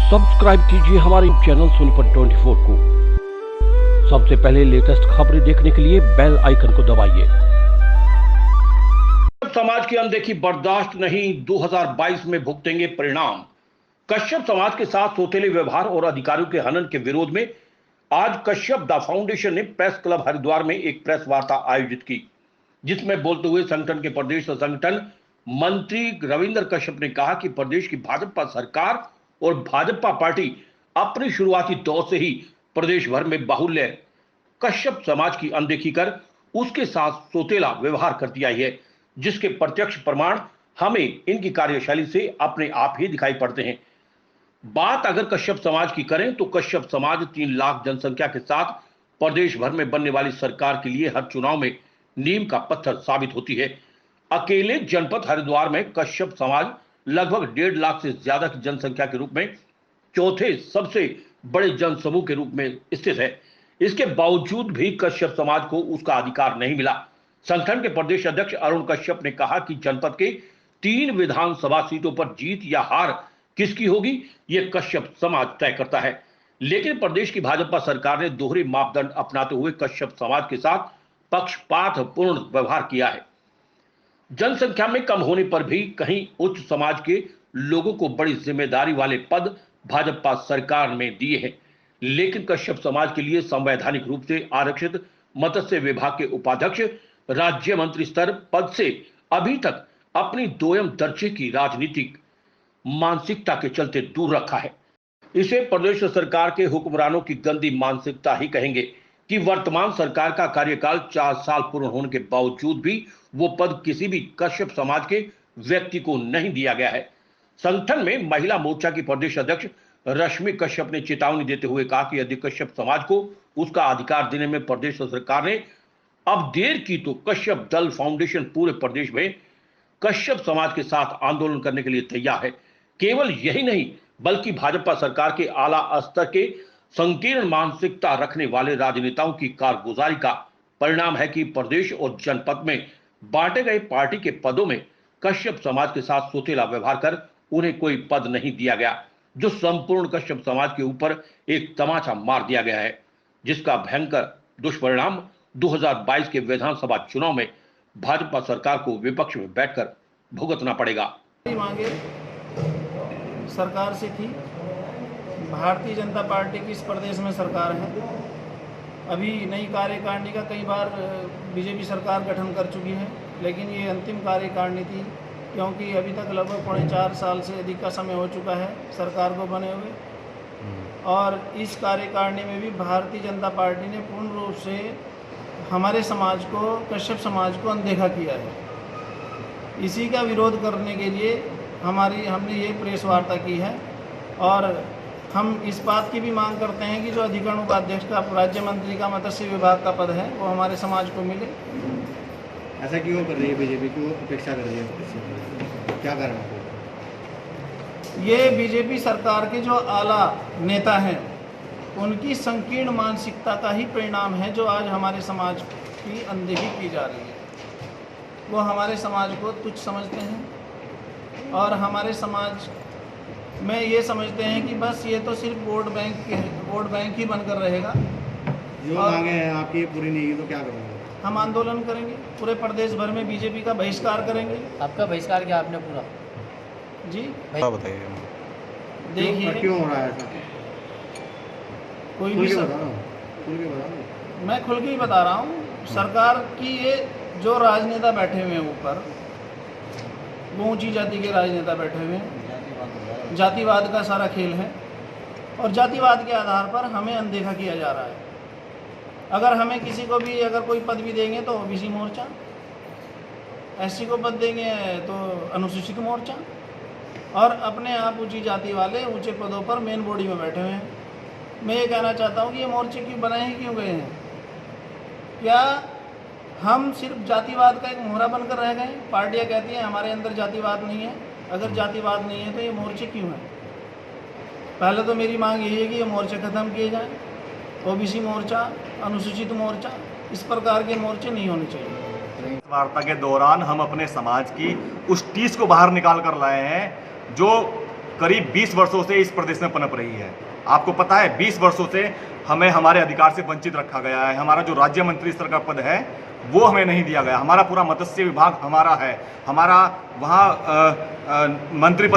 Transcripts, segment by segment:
Subscribe कीजिए हमारे channel Sonipat 24 को। सबसे पहले लेटेस्ट खबरें देखने के लिए बेल आइकन को दबाइए। समाज की अनदेखी बर्दाश्त नहीं, 2022 में भुगतेंगे परिणाम। कश्यप समाज के साथ सौतेले व्यवहार और अधिकारियों के हनन के विरोध में आज कश्यप दा फाउंडेशन ने प्रेस क्लब हरिद्वार में एक प्रेस वार्ता आयोजित की, जिसमें बोलते हुए संगठन के प्रदेश संगठन मंत्री रविंद्र कश्यप ने कहा कि प्रदेश की भाजपा सरकार और भाजपा पार्टी अपने शुरुआती दौर से ही प्रदेश भर में बाहुल्य कश्यप समाज की अनदेखी कर उसके साथ सौतेला व्यवहार करती आई है, जिसके प्रत्यक्ष प्रमाण हमें इनकी कार्यशैली से अपने आप ही दिखाई पड़ते हैं। बात अगर कश्यप समाज की करें तो कश्यप समाज 3 लाख जनसंख्या के साथ प्रदेश भर में बनने वाली सरकार के लिए हर चुनाव में नींव का पत्थर साबित होती है। अकेले जनपद हरिद्वार में कश्यप समाज लगभग 1.5 लाख से ज्यादा की जनसंख्या के रूप में चौथे सबसे बड़े जनसमूह के रूप में स्थित है। इसके बावजूद भी कश्यप समाज को उसका अधिकार नहीं मिला। संगठन के प्रदेश अध्यक्ष अरुण कश्यप ने कहा कि जनपद के 3 विधानसभा सीटों पर जीत या हार किसकी होगी, यह कश्यप समाज तय करता है। लेकिन प्रदेश की भाजपा सरकार ने दोहरे मापदंड अपनाते हुए कश्यप समाज के साथ पक्षपातपूर्ण व्यवहार किया है। जनसंख्या में कम होने पर भी कहीं उच्च समाज के लोगों को बड़ी जिम्मेदारी वाले पद भाजपा सरकार में दिए हैं, लेकिन कश्यप समाज के लिए संवैधानिक रूप से आरक्षित मत्स्य विभाग के उपाध्यक्ष राज्य मंत्री स्तर पद से अभी तक अपनी दोयम दर्जे की राजनीतिक मानसिकता के चलते दूर रखा है। इसे प्रदेश सरकार के हुक्मरानों की गंदी मानसिकता ही कहेंगे कि वर्तमान सरकार का कार्यकाल 4 साल पूर्ण होने के बावजूद भी वो पद किसी भी कश्यप समाज के व्यक्ति को नहीं दिया गया है। संगठन में महिला मोर्चा की प्रदेश अध्यक्ष रश्मि कश्यप ने चेतावनी देते हुए कहा कि यदि कश्यप समाज को उसका अधिकार देने में प्रदेश सरकार ने अब देर की तो कश्यप दल फाउंडेशन पूरे प्रदेश में कश्यप समाज के साथ आंदोलन करने के लिए तैयार है। केवल यही नहीं बल्कि भाजपा सरकार के आला स्तर के संकीर्ण मानसिकता रखने वाले राजनेताओं की कारगुजारी का परिणाम है कि प्रदेश और जनपद में बांटे गए पार्टी के पदों में कश्यप समाज के साथ सौतेला व्यवहार कर उन्हें कोई पद नहीं दिया गया, जो संपूर्ण कश्यप समाज के ऊपर एक तमाचा मार दिया गया है, जिसका भयंकर दुष्परिणाम 2022 के विधानसभा चुनाव में भाजपा सरकार को विपक्ष में बैठकर भुगतना पड़ेगा। मांगे सरकार से थी, भारतीय जनता पार्टी की इस प्रदेश में सरकार है। अभी नई कार्यकारिणी का कई बार बीजेपी सरकार गठन कर चुकी है, लेकिन ये अंतिम कार्यकारिणी थी, क्योंकि अभी तक लगभग 4.5 साल से अधिक का समय हो चुका है सरकार को बने हुए। और इस कार्यकारिणी में भी भारतीय जनता पार्टी ने पूर्ण रूप से हमारे समाज को, कश्यप समाज को अनदेखा किया है। इसी का विरोध करने के लिए हमने ये प्रेस वार्ता की है और हम इस बात की भी मांग करते हैं कि जो अधिकरण उपाध्यक्ष का, राज्य मंत्री का मत्स्य विभाग का पद है वो हमारे समाज को मिले। ऐसा क्यों कर रही है बीजेपी, क्यों अपेक्षा कर रही है, क्या कारण है? ये बीजेपी सरकार के जो आला नेता हैं उनकी संकीर्ण मानसिकता का ही परिणाम है, जो आज हमारे समाज की अनदेखी की जा रही है। वो हमारे समाज को तुच्छ समझते हैं और हमारे समाज में ये समझते हैं कि बस ये तो सिर्फ वोट बैंक ही बनकर रहेगा। जो मांगे हैं आपकी पूरी नहीं हुई तो क्या करेंगे? हम आंदोलन करेंगे, पूरे प्रदेश भर में बीजेपी का बहिष्कार करेंगे। आपका बहिष्कार क्या आपने पूरा? जी बताइए, देखिए क्यों हो रहा है ऐसा? कोई भी मैं खुल के ही बता रहा हूँ। सरकार की ये जो राजनेता बैठे हुए हैं ऊपर, वो ऊंची जाति के राजनेता बैठे हुए हैं, जातिवाद का सारा खेल है और जातिवाद के आधार पर हमें अनदेखा किया जा रहा है। अगर हमें किसी को भी अगर कोई पद भी देंगे तो ओबीसी मोर्चा, एससी को पद देंगे तो अनुसूचित मोर्चा, और अपने आप ऊंची जाति वाले ऊंचे पदों पर मेन बॉडी में बैठे हुए हैं। मैं ये कहना चाहता हूँ कि ये मोर्चे क्यों बनाए ही क्यों गए हैं? क्या हम सिर्फ जातिवाद का एक मोहरा बनकर रह गए? पार्टियाँ कहती हैं हमारे अंदर जातिवाद नहीं है। अगर जातिवाद नहीं है तो ये मोर्चे क्यों हैं? पहले तो मेरी मांग यही है कि ये मोर्चे ख़त्म किए जाएं। ओबीसी मोर्चा, अनुसूचित मोर्चा, इस प्रकार के मोर्चे नहीं होने चाहिए। वार्ता के दौरान हम अपने समाज की उस टीस को बाहर निकाल कर लाए हैं जो करीब 20 वर्षों से इस प्रदेश में पनप रही है। आपको पता है 20 वर्षों से हमें हमारे अधिकार से वंचित रखा गया है। हमारा जो राज्य मंत्री स्तर का पद है वो हमें नहीं दिया गया। हमारा पूरा मत्स्य विभाग हमारा है, हमारा वहाँ मंत्री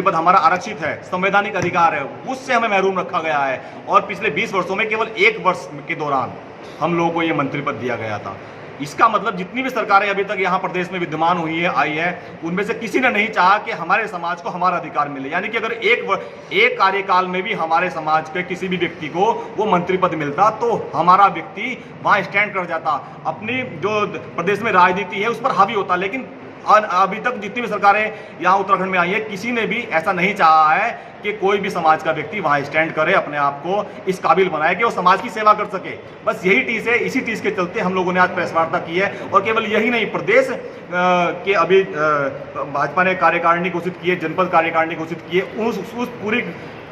पद हमारा आरक्षित है, संवैधानिक अधिकार है, उससे हमें महरूम रखा गया है। और पिछले 20 वर्षों में केवल 1 वर्ष के दौरान हम लोगों को ये मंत्री पद दिया गया था। इसका मतलब जितनी भी सरकारें अभी तक यहाँ प्रदेश में विद्यमान हुई है, आई है, उनमें से किसी ने नहीं चाहा कि हमारे समाज को हमारा अधिकार मिले। यानी कि अगर एक कार्यकाल में भी हमारे समाज के किसी भी व्यक्ति को वो मंत्री पद मिलता तो हमारा व्यक्ति वहाँ स्टैंड कर जाता, अपनी जो प्रदेश में राजनीति है उस पर हावी होता। लेकिन अभी तक जितनी भी सरकारें यहाँ उत्तराखंड में आई है, किसी ने भी ऐसा नहीं चाहा है कि कोई भी समाज का व्यक्ति वहाँ स्टैंड करे, अपने आप को इस काबिल बनाए कि वो समाज की सेवा कर सके। बस यही टीस है। इसी टीस के चलते हम लोगों ने आज प्रेस वार्ता की है। और केवल यही नहीं, प्रदेश के अभी भाजपा ने कार्यकारिणी घोषित की है, जनपद कार्यकारिणी घोषित की है, उस पूरी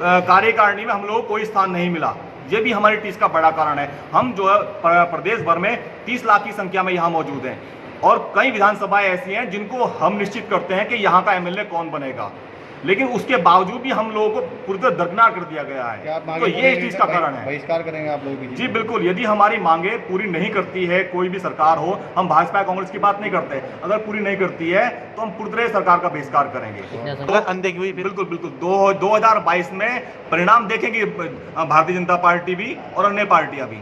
कार्यकारिणी में हम लोगों को कोई स्थान नहीं मिला। ये भी हमारी टीस का बड़ा कारण है। हम जो है प्रदेश भर में 30 लाख की संख्या में यहाँ मौजूद हैं और कई विधानसभाएं ऐसी हैं जिनको हम निश्चित करते हैं कि यहाँ का एमएलए कौन बनेगा, लेकिन उसके बावजूद भी हम लोगों को पूरी तरह दरकिनार कर दिया गया है। तो ये इस चीज का कारण है। बहिष्कार करेंगे आप लोग? जी बिल्कुल। यदि हमारी मांगे पूरी नहीं करती है कोई भी सरकार हो, हम भाजपा कांग्रेस की बात नहीं करते, अगर पूरी नहीं करती है तो हम पूरी तरह सरकार का बहिष्कार करेंगे। बिल्कुल 2022 में परिणाम देखेंगे भारतीय जनता पार्टी भी और अन्य पार्टियां भी।